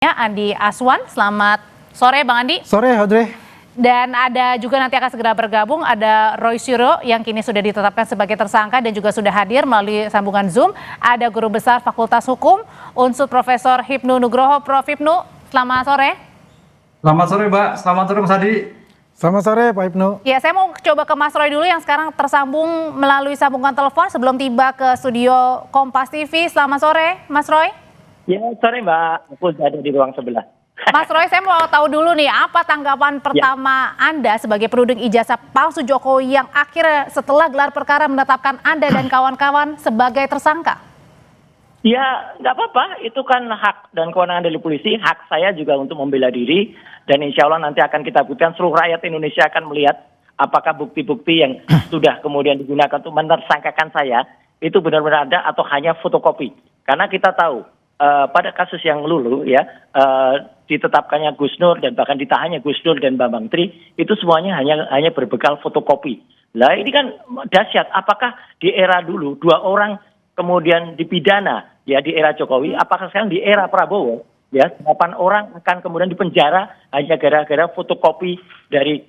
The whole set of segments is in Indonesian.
Ya, Andi Aswan, selamat sore Bang Andi. Sore Audrey. Dan ada juga nanti akan segera bergabung, ada Roy Suryo yang kini sudah ditetapkan sebagai tersangka dan juga sudah hadir melalui sambungan Zoom. Ada Guru Besar Fakultas Hukum, Unsur Profesor Hipnu Nugroho. Prof. Hipnu, selamat sore. Selamat sore Mbak, selamat sore Mas Adi. Selamat sore Pak Hipnu. Ya, saya mau coba ke Mas Roy dulu yang sekarang tersambung melalui sambungan telepon sebelum tiba ke studio Kompas TV. Selamat sore Mas Roy. Ya, sore Mbak, aku ada di ruang sebelah. Mas Roy, saya mau tahu dulu nih, apa tanggapan pertama Anda sebagai penuding ijazah palsu Jokowi yang akhirnya setelah gelar perkara menetapkan Anda dan kawan-kawan sebagai tersangka? Ya, nggak apa-apa, itu kan hak dan kewenangan dari polisi, hak saya juga untuk membela diri, dan insya Allah nanti akan kita buktikan, seluruh rakyat Indonesia akan melihat apakah bukti-bukti yang sudah kemudian digunakan untuk menersangkakan saya, itu benar-benar ada atau hanya fotokopi. Karena kita tahu, pada kasus yang lulu ya ditetapkannya Gus Nur dan bahkan ditahannya Gus Nur dan Bambang Tri itu semuanya hanya berbekal fotokopi. Lah ini kan dahsyat. Apakah di era dulu 2 orang kemudian dipidana ya di era Jokowi, apakah sekarang di era Prabowo ya 8 orang akan kemudian dipenjara hanya gara-gara fotokopi dari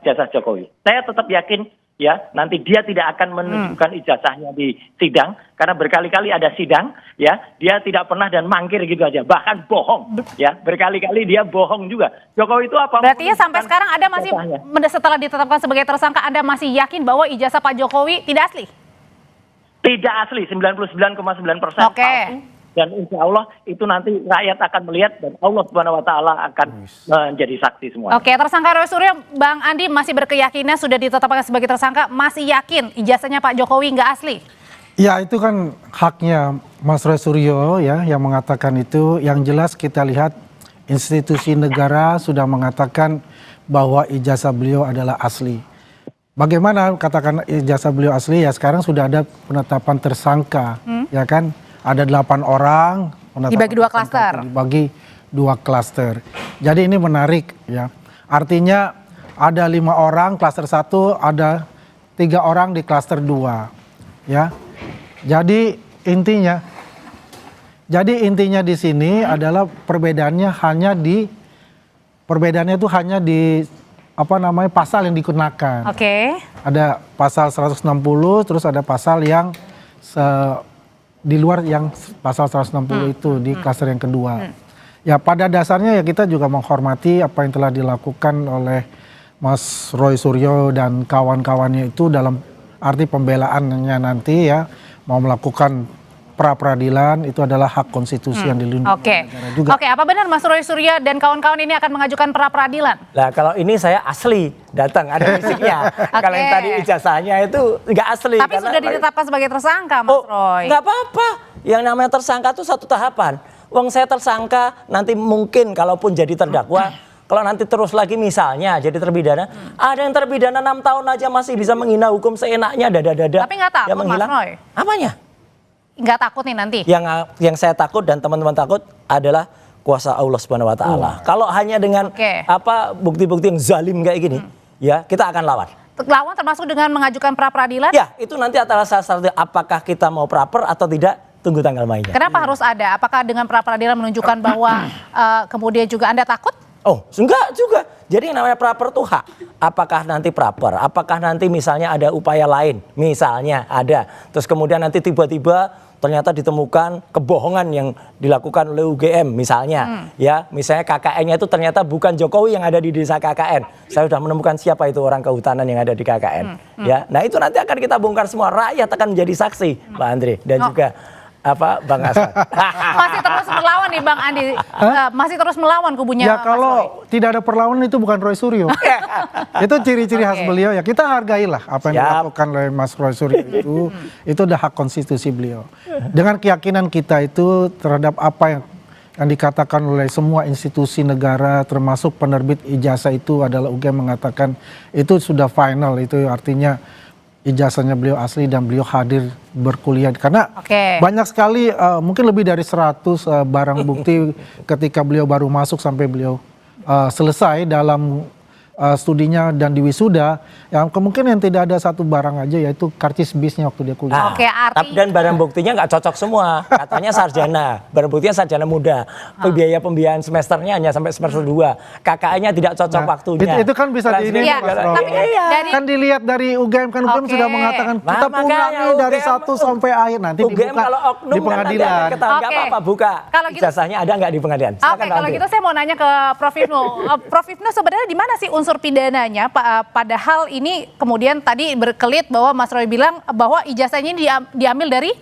ijazah Jokowi? Saya tetap yakin ya, nanti dia tidak akan menunjukkan ijazahnya di sidang karena berkali-kali ada sidang ya, dia tidak pernah dan mangkir gitu aja, bahkan bohong ya, berkali-kali dia bohong juga. Jokowi itu apa? Berarti ya sampai sekarang Anda masih setelah ditetapkan sebagai tersangka Anda masih yakin bahwa ijazah Pak Jokowi tidak asli? Tidak asli, 99,9% Oke. palsu. Dan insya Allah itu nanti rakyat akan melihat dan Allah Subhanahu Wa Taala akan menjadi saksi semua. Oke, tersangka Roy Suryo, Bang Andi masih berkeyakinan sudah ditetapkan sebagai tersangka, masih yakin ijazahnya Pak Jokowi nggak asli? Ya itu kan haknya Mas Roy Suryo ya yang mengatakan itu. Yang jelas kita lihat institusi negara sudah mengatakan bahwa ijazah beliau adalah asli. Bagaimana katakan ijazah beliau asli ya, sekarang sudah ada penetapan tersangka ya kan. Ada 8 orang. Dibagi 2 klaster. Dibagi 2 klaster. Jadi ini menarik ya. Artinya ada 5 orang klaster 1, ada 3 orang di klaster 2. Ya. Jadi intinya di sini adalah perbedaannya itu hanya di pasal yang digunakan. Oke. Ada pasal 160, terus ada pasal yang di luar yang pasal 160 itu di klaster yang kedua. Ya pada dasarnya ya kita juga menghormati apa yang telah dilakukan oleh Mas Roy Suryo dan kawan-kawannya itu dalam arti pembelaannya nanti ya mau melakukan pra-peradilan itu adalah hak konstitusi yang dilindungi negara juga. Oke, apa benar Mas Roy Suryo dan kawan-kawan ini akan mengajukan pra-peradilan? Nah kalau ini saya asli datang ada fisiknya. Kalau yang tadi ijazahnya itu nggak asli. Tapi sudah ditetapkan sebagai tersangka Mas Roy. Nggak apa-apa. Yang namanya tersangka itu satu tahapan. Wong saya tersangka nanti mungkin kalaupun jadi terdakwa. Kalau nanti terus lagi misalnya jadi terpidana. Ada yang terpidana 6 tahun aja masih bisa menghina hukum seenaknya dada-dada. Tapi nggak takut Mas Roy? Apanya? Nggak takut nih nanti? Yang saya takut dan teman-teman takut adalah kuasa Allah Subhanahu Wa Taala. Kalau hanya dengan bukti-bukti yang zalim kayak gini, ya kita akan lawan. Lawan termasuk dengan mengajukan pra-peradilan? Ya, itu nanti antara salah satu apakah kita mau praper atau tidak, tunggu tanggal mainnya. Kenapa harus ada? Apakah dengan pra-peradilan menunjukkan bahwa kemudian juga Anda takut? Oh, enggak juga. Jadi yang namanya praper itu hak. Apakah nanti praper? Apakah nanti misalnya ada upaya lain? Misalnya ada. Terus kemudian nanti tiba-tiba ternyata ditemukan kebohongan yang dilakukan oleh UGM misalnya. Ya, misalnya KKN-nya itu ternyata bukan Jokowi yang ada di desa KKN. Saya sudah menemukan siapa itu orang kehutanan yang ada di KKN. Ya, nah itu nanti akan kita bongkar semua. Rakyat akan menjadi saksi, Pak Andre dan juga Bang Aswan. Masih terus melawan nih Bang Andi. Masih terus melawan kubunya. Ya kalau tidak ada perlawanan itu bukan Roy Suryo. Itu ciri-ciri khas beliau ya. Kita hargailah apa yang dilakukan oleh Mas Roy Suryo itu. Itu udah hak konstitusi beliau. Dengan keyakinan kita itu terhadap apa yang dikatakan oleh semua institusi negara termasuk penerbit ijazah itu adalah UGM mengatakan itu sudah final. Itu artinya ijazahnya beliau asli dan beliau hadir berkuliah karena banyak sekali mungkin lebih dari 100 barang bukti ketika beliau baru masuk sampai beliau selesai dalam studinya dan di wisuda, yang kemungkinan tidak ada satu barang aja yaitu karcis bisnya waktu dia kuliah. Oke, Tapi dan barang buktinya nggak cocok semua. Katanya sarjana, barang buktinya sarjana muda. Biaya pembiayaan semesternya hanya sampai semester 2. KKN-nya tidak cocok waktunya. Itu kan bisa Iya, tapi kan dilihat dari UGM, kan UGM sudah mengatakan kita punya nih dari 1 sampai akhir, nanti UGM dibuka kalau oknum di pengadilan. Nggak apa-apa buka. Kalau gitu, ijazahnya ada nggak di pengadilan? Oke, kalau gitu saya mau nanya ke Prof. Hipnu. Prof. Hipnu, sebenarnya di mana sih unsur pidananya? Padahal ini kemudian tadi berkelit bahwa Mas Roy bilang bahwa ijazahnya ini diambil dari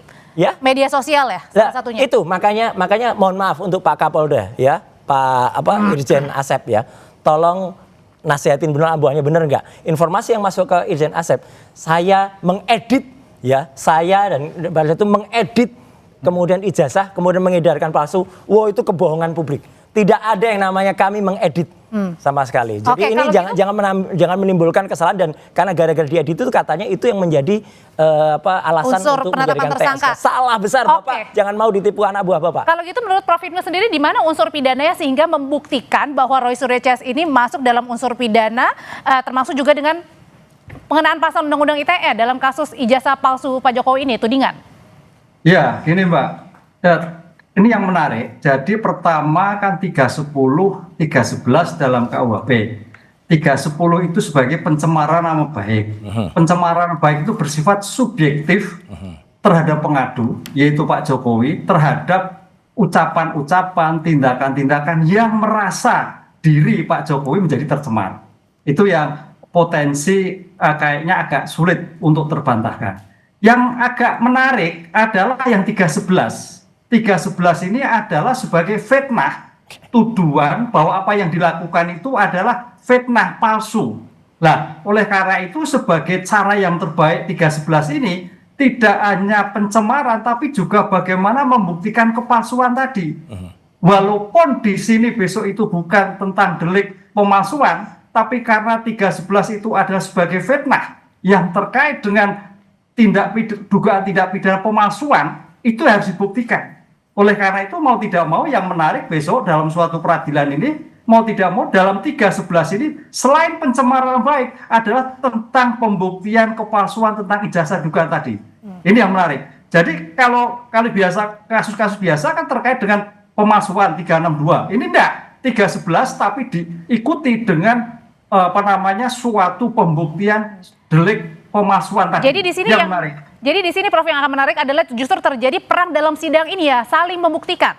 media sosial ya, salah satunya. Itu makanya mohon maaf untuk Pak Kapolda ya, Pak Irjen Asep ya, tolong nasihatin benar abuannya bener nggak? Informasi yang masuk ke Irjen Asep, saya mengedit ya, saya dan pada itu mengedit kemudian ijazah, kemudian mengedarkan palsu. Wow, itu kebohongan publik. Tidak ada yang namanya kami mengedit sama sekali. Jadi ini jangan menimbulkan kesalahan, dan karena gara-gara diedit itu katanya itu yang menjadi alasan unsur untuk penetapan menjadikan tersangka. TSK. Salah besar Bapak. Jangan mau ditipu anak buah Bapak. Kalau gitu menurut Prof. Hipnu sendiri di mana unsur pidananya sehingga membuktikan bahwa Roy Suryo CS ini masuk dalam unsur pidana, termasuk juga dengan pengenaan pasal Undang-Undang ITE dalam kasus ijazah palsu Pak Jokowi ini, tudingan? Ya, gini Mbak. Ini yang menarik. Jadi pertama kan 310, 311 dalam KUHP. 310 itu sebagai pencemaran nama baik. Pencemaran nama baik itu bersifat subjektif terhadap pengadu, yaitu Pak Jokowi, terhadap ucapan-ucapan, tindakan-tindakan yang merasa diri Pak Jokowi menjadi tercemar. Itu yang potensi kayaknya agak sulit untuk terbantahkan. Yang agak menarik adalah yang 311. 311 ini adalah sebagai fitnah, tuduhan bahwa apa yang dilakukan itu adalah fitnah palsu. Nah, oleh karena itu sebagai cara yang terbaik 311 ini tidak hanya pencemaran tapi juga bagaimana membuktikan kepalsuan tadi. Walaupun di sini besok itu bukan tentang delik pemalsuan, tapi karena 311 itu adalah sebagai fitnah yang terkait dengan dugaan tindak pidana pemalsuan, itu harus dibuktikan. Oleh karena itu mau tidak mau yang menarik besok dalam suatu peradilan ini, mau tidak mau dalam 311 ini selain pencemaran baik adalah tentang pembuktian kepalsuan tentang ijazah dugaan tadi. Ini yang menarik. Jadi kalau biasa kasus-kasus biasa kan terkait dengan pemalsuan 362. Ini enggak 311 tapi diikuti dengan suatu pembuktian delik pemalsuan tadi. Jadi di sini yang menarik. Jadi di sini Prof, yang akan menarik adalah justru terjadi perang dalam sidang ini ya, saling membuktikan.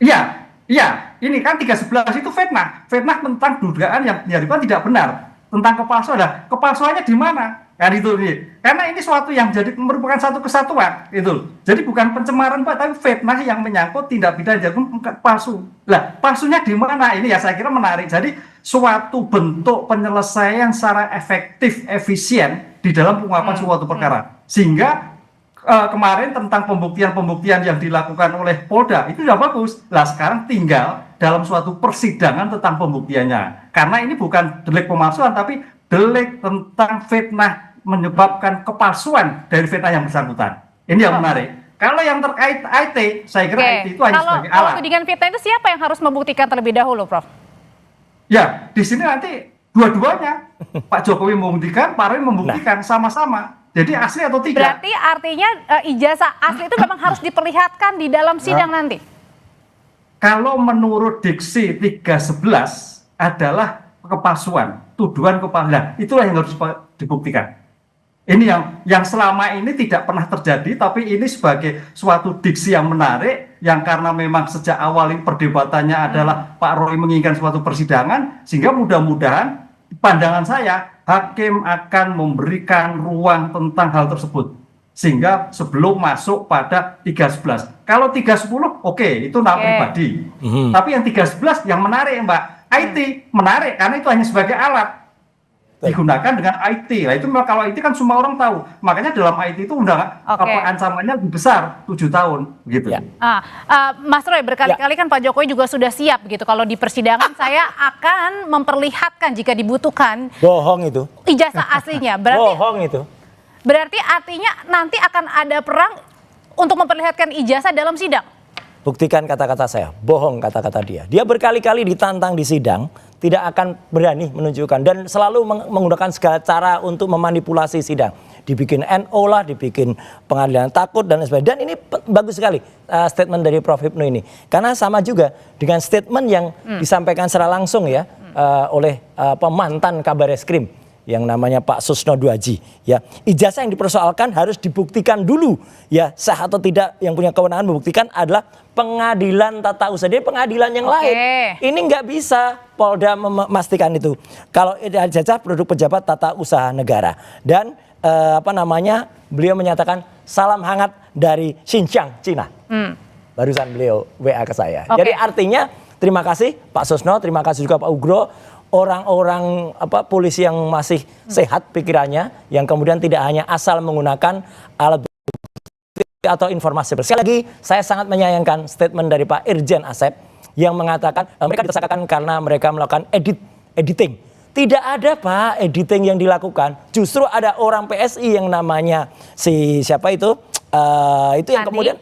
Iya, ini kan 311 itu fitnah tentang dugaan yang diharapkan tidak benar, tentang kepalsuan. Nah, kepalsuannya di mana? Kan itu nih. Karena ini suatu yang jadi merupakan satu kesatuan itu. Jadi bukan pencemaran Pak, tapi fitnah yang menyangkut tindak pidana jagung palsu. Lah, palsunya di mana? Ini ya saya kira menarik. Jadi suatu bentuk penyelesaian secara efektif, efisien di dalam pengungkapan suatu perkara. Sehingga kemarin tentang pembuktian yang dilakukan oleh Polda itu sudah bagus. Lah sekarang tinggal dalam suatu persidangan tentang pembuktiannya. Karena ini bukan delik pemalsuan tapi delik tentang fitnah menyebabkan kepalsuan dari fitnah yang bersangkutan. Ini yang menarik. Kalau yang terkait IT, saya kira IT itu hanya sebagai alat. Kalau tudingan fitnah itu siapa yang harus membuktikan terlebih dahulu, Prof? Ya, di sini nanti dua-duanya. Pak Jokowi membuktikan, Pak Roy membuktikan sama-sama. Jadi asli atau tidak? Berarti artinya ijazah asli itu memang harus diperlihatkan di dalam sidang nanti? Kalau menurut diksi 311 adalah kepalsuan, tuduhan kepalsuan. Itulah yang harus dibuktikan. Ini yang selama ini tidak pernah terjadi, tapi ini sebagai suatu diksi yang menarik, yang karena memang sejak awal ini perdebatannya adalah Pak Roy menginginkan suatu persidangan, sehingga mudah-mudahan pandangan saya, hakim akan memberikan ruang tentang hal tersebut. Sehingga sebelum masuk pada 311. Kalau 310, oke, itu nama pribadi. Tapi yang 311 yang menarik Mbak, IT menarik karena itu hanya sebagai alat. Digunakan dengan IT. Nah itu kalau IT kan semua orang tahu. Makanya dalam IT itu ancamannya lebih besar, 7 tahun gitu. Ya. Mas Roy, berkali-kali kan Pak Jokowi juga sudah siap gitu. Kalau di persidangan saya akan memperlihatkan jika dibutuhkan. Bohong itu. Ijazah aslinya. Bohong itu. Berarti artinya nanti akan ada perang untuk memperlihatkan ijazah dalam sidang. buktikan kata-kata saya, bohong kata-kata dia. Dia berkali-kali ditantang di sidang, tidak akan berani menunjukkan dan selalu menggunakan segala cara untuk memanipulasi sidang. Dibikin NO lah, dibikin pengadilan takut dan sebagainya. Dan ini bagus sekali statement dari Prof. Hipnu ini. Karena sama juga dengan statement yang disampaikan secara langsung ya oleh mantan Kabar Eskrim yang namanya Pak Susno Duaji, ya. Ijazah yang dipersoalkan harus dibuktikan dulu, ya, sah atau tidak. Yang punya kewenangan membuktikan adalah pengadilan tata usaha, jadi pengadilan yang lain. Ini nggak bisa Polda memastikan itu. Kalau ijazah produk pejabat tata usaha negara dan beliau menyatakan salam hangat dari Xinjiang, Cina. Barusan beliau WA ke saya. Jadi artinya terima kasih Pak Susno, terima kasih juga Pak Ugro. Orang-orang polisi yang masih sehat pikirannya, yang kemudian tidak hanya asal menggunakan alat bukti atau informasi. Sekali lagi saya sangat menyayangkan statement dari Pak Irjen Asep yang mengatakan mereka ditersangkakan karena mereka melakukan editing. Tidak ada Pak editing yang dilakukan. Justru ada orang PSI yang namanya siapa itu yang kemudian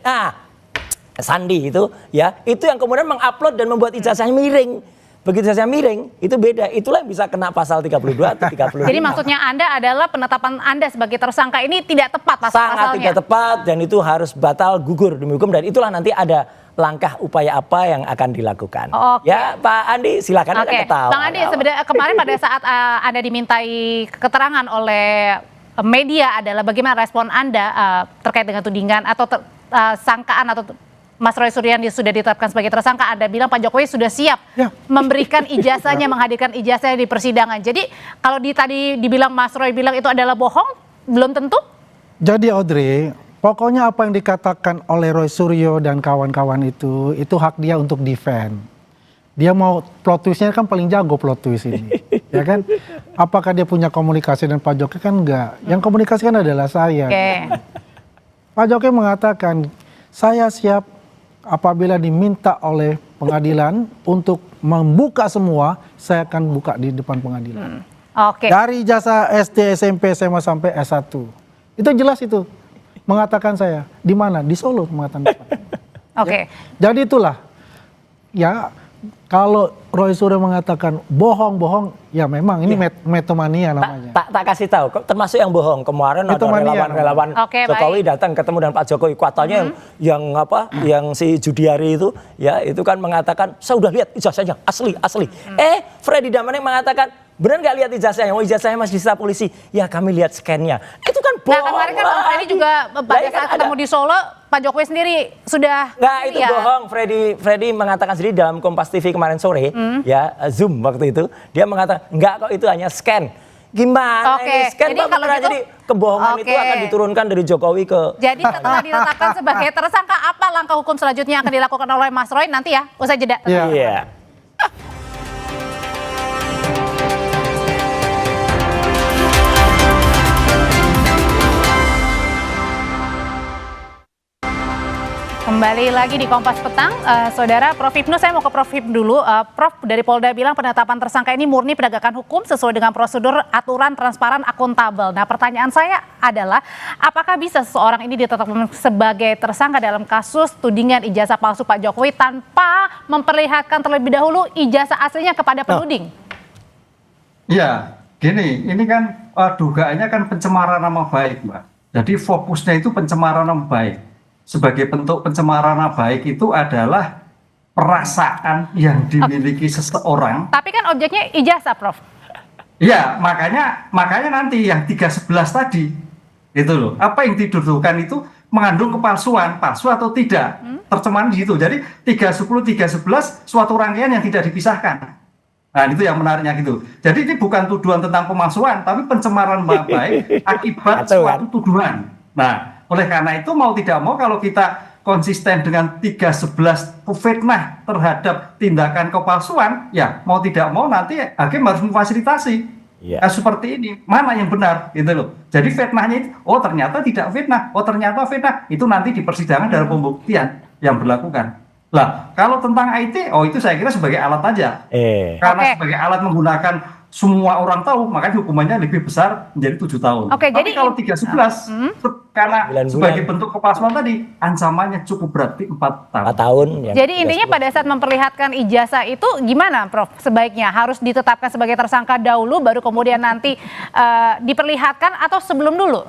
Sandi itu, ya, itu yang kemudian mengupload dan membuat ijazahnya miring. Begitu saya miring, itu beda. Itulah yang bisa kena pasal 32 atau 35. Jadi maksudnya Anda adalah penetapan Anda sebagai tersangka ini tidak tepat pasalnya? Sangat tidak tepat dan itu harus batal gugur demi hukum. Dan itulah nanti ada langkah upaya apa yang akan dilakukan. Ya Pak Andi silakan Anda ketawa. Bang Andi, sebenarnya kemarin pada saat Anda dimintai keterangan oleh media adalah bagaimana respon Anda terkait dengan tudingan atau sangkaan atau Mas Roy Suryo sudah ditetapkan sebagai tersangka, Anda bilang Pak Jokowi sudah siap memberikan ijazahnya, menghadirkan ijazahnya di persidangan. Jadi kalau tadi dibilang Mas Roy bilang itu adalah bohong, belum tentu? Jadi Audrey, pokoknya apa yang dikatakan oleh Roy Suryo dan kawan-kawan itu hak dia untuk defend. Dia mau plot twistnya kan paling jago plot twist ini, ya kan? Apakah dia punya komunikasi dengan Pak Jokowi? Kan enggak. Yang komunikasi kan adalah saya. Pak Jokowi mengatakan, saya siap apabila diminta oleh pengadilan untuk membuka semua, saya akan buka di depan pengadilan. Dari jasa SD, SMP, SMA sampai S1. Itu jelas itu. Mengatakan saya. Di mana? Di Solo mengatakan. Jadi itulah. Ya, kalau Roy Suryo mengatakan bohong, ya memang ini metomania namanya. Tak kasih tahu, termasuk yang bohong. Kemarin ada relawan Jokowi datang ketemu dengan Pak Jokowi. Katanya yang si Judiari itu, ya itu kan mengatakan, saya udah lihat ijazahnya asli. Freddy Damanik mengatakan, benar nggak lihat ijazahnya? Oh, ijazahnya masih disita polisi. Ya kami lihat scan-nya. Itu kan bohong. Nah kemarin kan Bang Freddy juga pada saat ketemu di Solo, Pak Jokowi sendiri sudah. Nggak, itu bohong. Freddy mengatakan sendiri dalam Kompas TV kemarin sore, ya Zoom waktu itu, dia mengatakan enggak kok itu hanya scan. Gimana ini scan? Jadi kalau gitu, jadi kebohongan itu akan diturunkan dari Jokowi ke. Jadi setelah ditetapkan sebagai tersangka, apa langkah hukum selanjutnya yang akan dilakukan oleh Mas Roy nanti ya? Usai jeda. Iya. Kembali lagi di Kompas Petang, Saudara Prof. Hipnu, saya mau ke Prof. Hipnu dulu. Prof, dari Polda bilang penetapan tersangka ini murni penegakan hukum sesuai dengan prosedur, aturan, transparan, akuntabel. Nah pertanyaan saya adalah, apakah bisa seseorang ini ditetapkan sebagai tersangka dalam kasus tudingan ijazah palsu Pak Jokowi tanpa memperlihatkan terlebih dahulu ijazah aslinya kepada penuding? Iya, gini, ini kan dugaannya kan pencemaran nama baik, Mbak. Jadi fokusnya itu pencemaran nama baik. Sebagai bentuk pencemaran nama baik itu adalah perasaan yang dimiliki seseorang. Tapi kan objeknya ijazah, Prof. Iya, makanya nanti yang 311 tadi, itu loh. Apa yang dituduhkan itu mengandung kepalsuan, palsu atau tidak. Tercemaran di situ. Jadi 310, 311 suatu rangkaian yang tidak dipisahkan. Nah, itu yang menariknya gitu. Jadi ini bukan tuduhan tentang pemalsuan, tapi pencemaran nama baik akibat suatu tuduhan. Nah, oleh karena itu mau tidak mau kalau kita konsisten dengan 311 fitnah terhadap tindakan kepalsuan, ya mau tidak mau nanti hakim harus memfasilitasi. Seperti ini, mana yang benar gitu loh. Jadi fitnahnya itu, oh ternyata tidak fitnah, oh ternyata fitnah. Itu nanti di persidangan dalam pembuktian yang berlakukan. Lah, kalau tentang IT, oh itu saya kira sebagai alat aja. Karena sebagai alat menggunakan semua orang tahu, makanya hukumannya lebih besar menjadi 7 tahun. Oke, Tapi jadi kalau 311 karena 9 bulan. sebagai bentuk kepalsuan tadi ancamannya cukup berat, 4 tahun. 4 tahun. yang Jadi intinya 311. pada saat memperlihatkan ijazah itu gimana, Prof? Sebaiknya harus ditetapkan sebagai tersangka dahulu, baru kemudian nanti diperlihatkan atau sebelum dulu?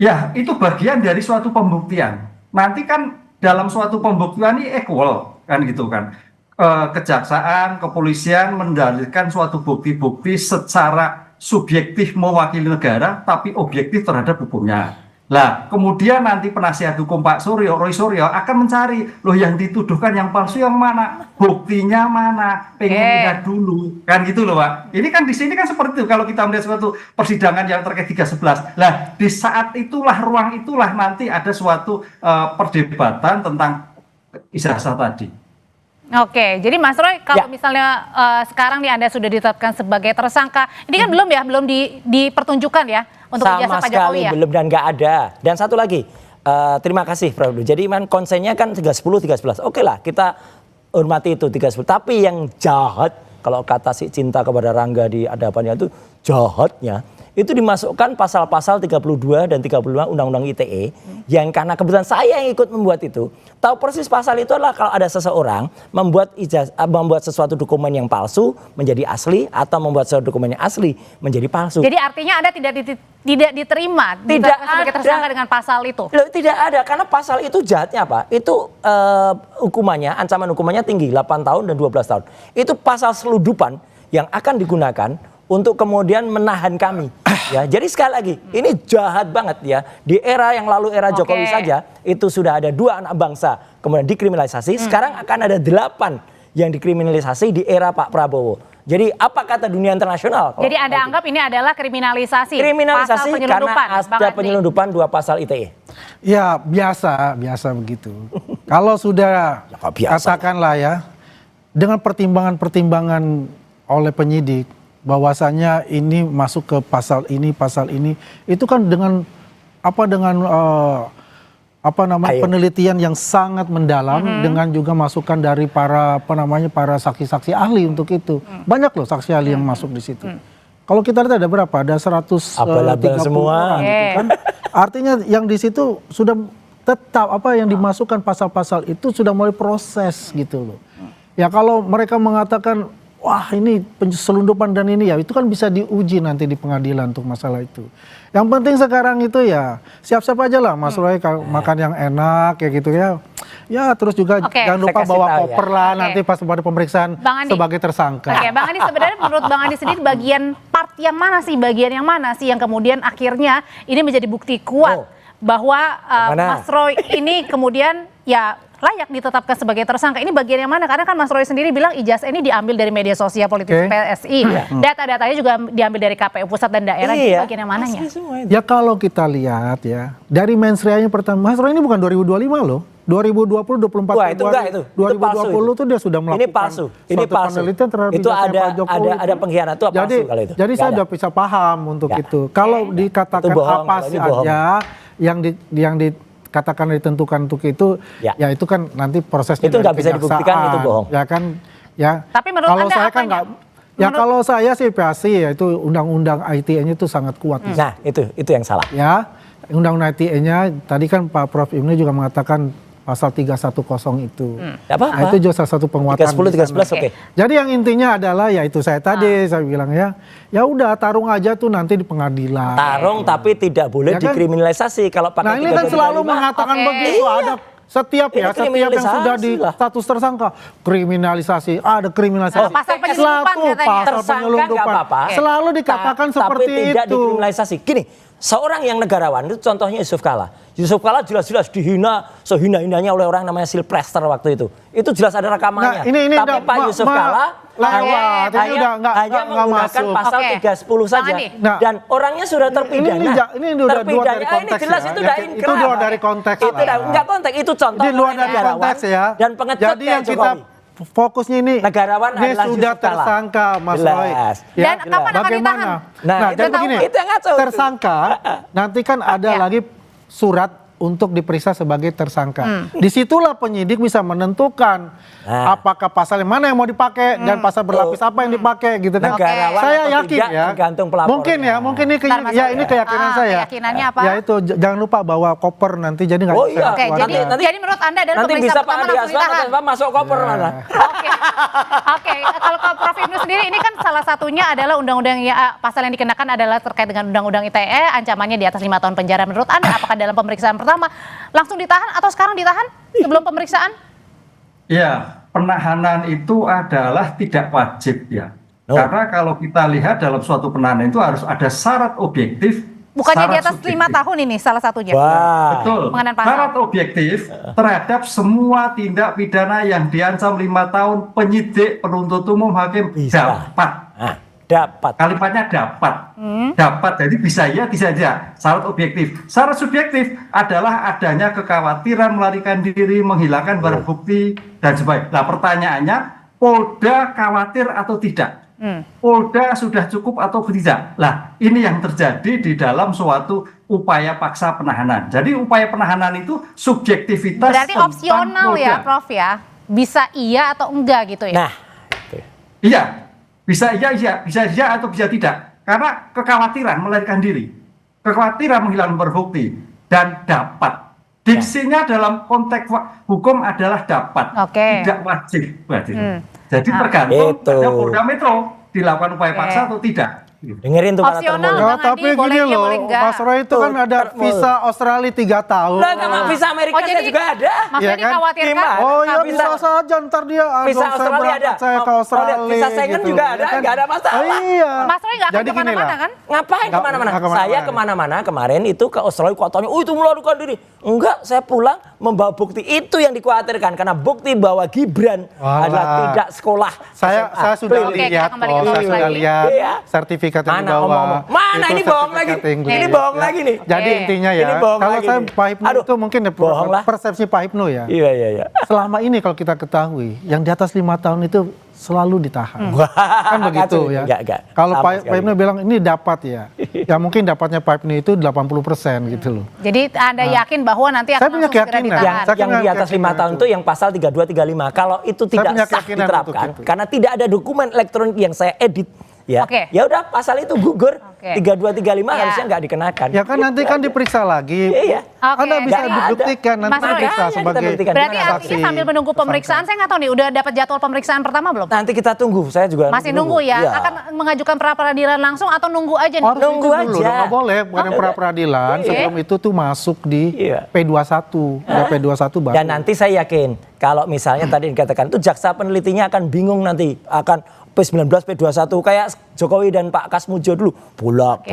Ya, itu bagian dari suatu pembuktian. Nanti kan dalam suatu pembuktian ini equal kan gitu kan. Kejaksaan, kepolisian mendalilkan suatu bukti-bukti secara subjektif mewakili negara, tapi objektif terhadap hukumnya. Lah, kemudian nanti penasihat hukum Pak Roy Suryo akan mencari, loh yang dituduhkan yang palsu yang mana, buktinya mana, pengen lihat dulu, kan gitu loh Pak. Ini kan di sini kan seperti itu kalau kita melihat suatu persidangan yang terkait 311. Lah, di saat itulah ruang itulah nanti ada suatu perdebatan tentang ijazah tadi. Oke, jadi Mas Roy, kalau Ya. misalnya sekarang nih Anda sudah ditetapkan sebagai tersangka, ini kan belum dipertunjukkan ya untuk ijazah Sama Pak Jokowi sekali ya? belum dan nggak ada. Dan satu lagi, terima kasih Prof. Jadi konsennya kan 310, 311. Oke lah, kita hormati itu 310. Tapi yang jahat, kalau kata si Cinta kepada Rangga di hadapannya itu jahatnya, itu dimasukkan pasal-pasal 32 dan 35 Undang-Undang ITE yang karena kebetulan saya yang ikut membuat itu, tahu persis pasal itu adalah kalau ada seseorang membuat sesuatu dokumen yang palsu menjadi asli atau membuat sesuatu dokumen yang asli menjadi palsu. Jadi artinya Anda tidak diterima ditetapkan sebagai tersangka dengan pasal itu? Loh, tidak ada, karena pasal itu jahatnya apa? Itu hukumannya, ancaman hukumannya tinggi, 8 tahun dan 12 tahun. Itu pasal seludupan yang akan digunakan untuk kemudian menahan kami. Ya, jadi sekali lagi, ini jahat banget ya. Di era yang lalu, era Jokowi saja, itu sudah ada 2 anak bangsa kemudian dikriminalisasi. Sekarang akan ada 8 yang dikriminalisasi di era Pak Prabowo. Jadi apa kata dunia internasional? Jadi Anda anggap ini adalah kriminalisasi? Kriminalisasi pasal karena Bang ada Andri. penyelundupan 2 pasal ITE. Ya biasa begitu. Kalau sudah Ya, kok biasa? katakanlah ya, dengan pertimbangan-pertimbangan oleh penyidik, bahwasanya ini masuk ke pasal ini, itu kan dengan Ayo. penelitian yang sangat mendalam, dengan juga masukan dari para para saksi-saksi ahli untuk itu. Banyak loh saksi ahli yang masuk di situ. Kalau kita lihat ada berapa? Ada 130 Abal-abal semua. orang gitu kan. Artinya yang di situ sudah tetap yang dimasukkan pasal-pasal itu sudah mulai proses gitu loh. Ya kalau mereka mengatakan wah ini selundupan dan ini ya, itu kan bisa diuji nanti di pengadilan untuk masalah itu. Yang penting sekarang itu ya siap-siap aja lah Mas Roy, makan yang enak ya gitu ya. Ya terus juga jangan lupa Saya kasih bawa tahu ya. koper lah nanti pas pada pemeriksaan Bang Andi. sebagai tersangka. Oke, Bang Andi, sebenarnya menurut Bang Andi sendiri bagian yang mana sih yang kemudian akhirnya ini menjadi bukti kuat bahwa Mana? Mas Roy ini kemudian ya layak ditetapkan sebagai tersangka. Ini bagian yang mana? Karena kan Mas Roy sendiri bilang ijazah ini diambil dari media sosial politik PSI. Data-datanya juga diambil dari KPU pusat dan daerah. Ini bagian yang mananya? Asli semua itu. Ya kalau kita lihat ya, dari mensreanya pertama, Mas Roy ini bukan 2025 loh. 2020, 24 Wah, itu enggak itu. 2020 itu dia sudah melakukan Ini palsu. Ini suatu palsu. penelitian terhadap Itu ijazah ada Pak Jokowi. ada pengkhianat itu apa palsu kalau itu? Jadi Nggak saya ada. udah bisa paham untuk Nggak. itu. Kalau dikatakan Itu bohong, apa kalau ini bohong. saja yang dikatakan ditentukan untuk itu, ya itu kan nanti prosesnya Itu dari nggak bisa dibuktikan, kejaksaan. itu bohong. Ya kan, ya. Tapi menurut kalau Anda saya kan apanya? nggak. Ya kalau saya sih pasti ya itu undang-undang ITE-nya itu sangat kuat. Nah, itu yang salah. Ya, undang-undang ITE-nya tadi kan Pak Prof Ibnu juga mengatakan pasal 310 itu. Nggak apa-apa. Nah, itu juga salah satu penguatan. 310, di sana. 311 oke. Jadi yang intinya adalah ya itu saya tadi saya bilang ya udah tarung aja tuh nanti di pengadilan. Tarung tapi tidak boleh Ya kan? dikriminalisasi kalau pakai Nah ini kan 325. selalu mengatakan begitu, Iya. ada setiap Ini yang sudah di kriminalisasi lah. status tersangka kriminalisasi, ada kriminalisasi. Pasal penyelundupan Selalu katanya. pasal Tersangka penyelundupan. nggak apa-apa. Selalu dikatakan seperti tapi tidak itu. dikriminalisasi. Gini, seorang yang negarawan itu contohnya Yusuf Kala. Yusuf Kala jelas-jelas dihina sehina-hinanya oleh orang namanya Silprester waktu itu. Itu jelas ada rekamannya. Nah, ini tapi udah, Pak Yusuf Kala lewat, ini udah nggak menggunakan masuk. pasal Oke. 310 saja. Bang Andi. Nah, dan orangnya sudah terpidana. ini udah luar dari Terpidana, konteks ini jelas ya. itu udah Itu inkrah. luar dari konteks Itu lah. enggak konteks, itu contoh Di luar orang dari negarawan konteks ya. Dan pengecut Jadi yang kita Jokowi. fokusnya ini Negarawan ini adalah sudah Yusuf Kala. tersangka Mas Jelas. Roy. Dan kapan akan bagaimana? ditahan? Nah, Nah, itu jadi tahu. begini, Itu yang ngaco itu. tersangka nanti kan ada Ya. lagi surat untuk diperiksa sebagai tersangka. Disitulah penyidik bisa menentukan apakah pasal yang mana yang mau dipakai dan pasal berlapis apa yang dipakai gitu kan. Negarawan Saya atau yakin tidak, ya. tergantung pelapornya. Mungkin ini Bentar, Mas Roy. ini keyakinan saya. Keyakinannya apa? Ya itu jangan lupa bawa koper nanti jadi nggak Oh bisa iya. Oke, keluar. jadi menurut Anda adalah Nanti pemeriksaan bisa Pak pertama Andi langsung Asman ditahan? atau masuk koper mana? Oke, kalau Prof Ibnu sendiri ini kan salah satunya adalah undang-undang pasal yang dikenakan adalah terkait dengan undang-undang ITE, ancamannya di atas 5 tahun penjara. Menurut Anda apakah dalam pemeriksaan pertama langsung ditahan atau sekarang ditahan sebelum pemeriksaan? Ya, penahanan itu adalah tidak wajib ya. Oh. Karena kalau kita lihat dalam suatu penahanan itu harus ada syarat objektif. Bukannya di syarat atas 5 subjektif. tahun ini salah satunya? Wah. Betul. Pengenaan pasal. Syarat objektif terhadap semua tindak pidana yang diancam 5 tahun penyidik, penuntut umum, hakim Bisa. dapat. Nah, dapat. Kalimatnya dapat. Dapat, jadi bisa ya, bisa aja. Syarat objektif. Syarat subjektif adalah adanya kekhawatiran melarikan diri, menghilangkan barang bukti, dan sebagainya. Nah pertanyaannya, Polda khawatir atau tidak? Polda sudah cukup atau tidak? Lah, ini yang terjadi di dalam suatu upaya paksa penahanan. Jadi upaya penahanan itu subjektivitas Berarti tentang opsional ya, Polda. Prof ya? Bisa iya atau enggak gitu ya? Nah, Iya, bisa iya, bisa iya atau bisa tidak. Karena kekhawatiran melarikan diri, kekhawatiran menghilangkan barang bukti, dan dapat. Diksinya dalam konteks hukum adalah dapat, Oke. tidak wajib. Jadi tergantung Itu. pada Polda Metro dilakukan upaya Oke. paksa atau tidak. dengerin tuh kata Opsional. termul. Ya, Bang tapi Andi, boleh gini iya, loh, boleh enggak? Mas Roy itu kan ada visa Australia 3 tahun. Lah, sama visa Amerika saya juga ada. Maksudnya Iya kan? dikhawatirkan. Gimana? Oh ya Nah, bisa saja ntar dia Visa saya Australia berangkat, ada. saya ke Mau Australia lihat visa Schengen gitu. juga ada, Ya kan? nggak ada masalah. Oh, iya. Mas Roy nggak akan Jadi gini kemana-mana lah. kan? Ngapain Nggak kemana-mana? kemana-mana. Saya kemana-mana kemarin itu ke Australia katanya, itu melarikan diri. Enggak, saya pulang membawa bukti. Itu yang dikhawatirkan karena bukti bahwa Gibran Walah. adalah tidak sekolah. Saya sudah Oke, lihat, kita kembali ke saya Mas sudah lagi. lihat Iya. sertifikat yang Mana dibawa. omong-omong. Mana Itu ini bohong lagi? sertifikat Inggris. Ini bohong lagi nih. Jadi Oke. intinya Ini ya, bohong kalau lagi saya nih. Pak Hipnu Aduh, itu mungkin ya, bohong lah. persepsi Pak Hipnu ya. Iya, iya, iya. Selama ini kalau kita ketahui, yang di atas 5 tahun itu selalu ditahan. Kan begitu Kacau. ya. Enggak. Kalau Sama Pak sekali. Hipnu bilang ini dapat ya. Ya mungkin dapatnya Pak Hipnu itu 80% gitu loh. Jadi Anda yakin bahwa nanti Saya akan punya langsung segera keyakinan. ditahan? Saya Yang di atas 5 tahun itu yang pasal 32, 35. Kalau itu tidak punya sah keyakinan diterapkan, untuk itu. karena tidak ada dokumen elektronik yang saya edit, ya, Oke. ya udah pasal itu gugur. Oke. 32, 35 Ya. harusnya nggak dikenakan. Ya kan nanti kan diperiksa lagi. Iya. Oke. Anda bisa Nggak ada. dibuktikan nanti Mas Roy. diperiksa Makanya kita sebagai buktikan. Berarti Gimana artinya saksi, sambil menunggu pemeriksaan, saya nggak tahu nih, udah dapat jadwal pemeriksaan pertama belum? Nanti kita tunggu, saya juga Masih nunggu ya? Iya. Akan mengajukan pra peradilan langsung atau nunggu aja nih? Harus Nunggu itu dulu, aja. nggak boleh, bukan yang pra peradilan. Oke. Sebelum itu tuh masuk di Iya. P21, udah P21 baru. Dan nanti saya yakin kalau misalnya tadi dikatakan itu jaksa penelitinya akan bingung nanti, akan P19, P21 kayak Jokowi dan Pak Kasmujo dulu bolak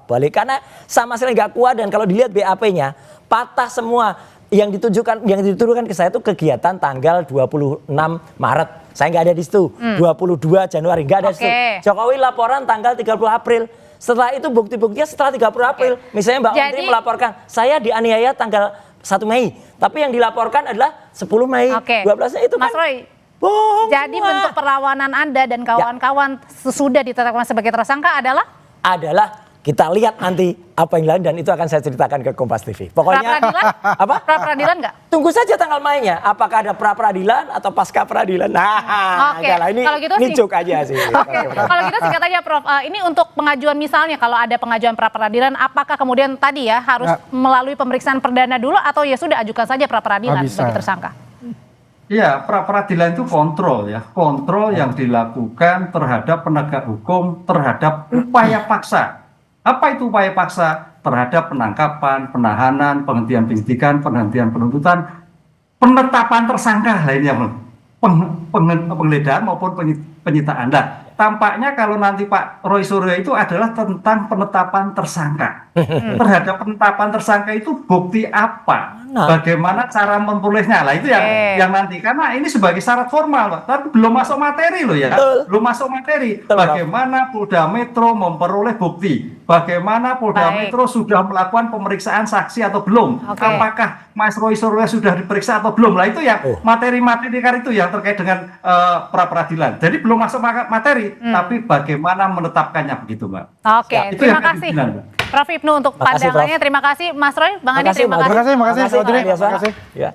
balik karena sama sekali nggak kuat. Dan kalau dilihat BAP-nya patah semua. Yang dituduhkan ke saya itu kegiatan tanggal 26 Maret. Saya nggak ada di situ. 22 Januari nggak ada di situ. Oke. Jokowi laporan tanggal 30 April. Setelah itu bukti-buktinya setelah 30 April. Misalnya Mbak Menteri Jadi- melaporkan, saya dianiaya tanggal 1 Mei. Tapi yang dilaporkan adalah 10 Mei. Oke. 12-nya itu Mas kan Roy, bohong jadi semua. bentuk perlawanan Anda dan kawan-kawan sesudah ditetapkan sebagai tersangka adalah Adalah kita lihat nanti apa yang lain dan itu akan saya ceritakan ke Kompas TV. Pokoknya pra-peradilan? apa? Pra-peradilan nggak? Tunggu saja tanggal mainnya. Apakah ada pra peradilan atau pasca peradilan? Nah, Oke, enggak lah, ini kalau gitu ini sih- joke aja sih. Oke, kalau gitu singkat aja Prof. Ini untuk pengajuan misalnya kalau ada pengajuan pra peradilan, apakah kemudian tadi ya harus melalui pemeriksaan perdana dulu atau ya sudah ajukan saja pra peradilan Bisa. sebagai tersangka? Iya, pra peradilan itu kontrol ya, kontrol yang dilakukan terhadap penegak hukum terhadap upaya paksa. Apa itu upaya paksa? Terhadap penangkapan, penahanan, penghentian penyidikan, penghentian penuntutan, penetapan tersangka lainnya, penggeledahan maupun penyitaan. Nah, tampaknya kalau nanti Pak Roy Suryo itu adalah tentang penetapan tersangka. Terhadap penetapan tersangka itu bukti apa? Bagaimana cara memperolehnya? Lah itu yang nanti, karena ini sebagai syarat formal, Pak. Tapi belum masuk materi loh ya. Betul. Belum masuk materi. Betul, Pak. Bagaimana Polda Metro memperoleh bukti? Bagaimana Polda Baik. Metro sudah melakukan pemeriksaan saksi atau belum? Oke. Apakah Mas Roy Suryo sudah diperiksa atau belum? Lah itu yang materi-materi itu yang terkait dengan pra peradilan. Jadi belum belum masuk materi, tapi bagaimana menetapkannya begitu, Mbak. Oke, Itu terima yang kasih. kedisiplinan, Mbak. Prof Hipnu untuk Makasih, pandangannya. Prof. Terima kasih Mas Roy, Bang Andi terima kasih. Terima kasih, Makasih, Audrey. Kang Adiasa. Terima kasih. Ya.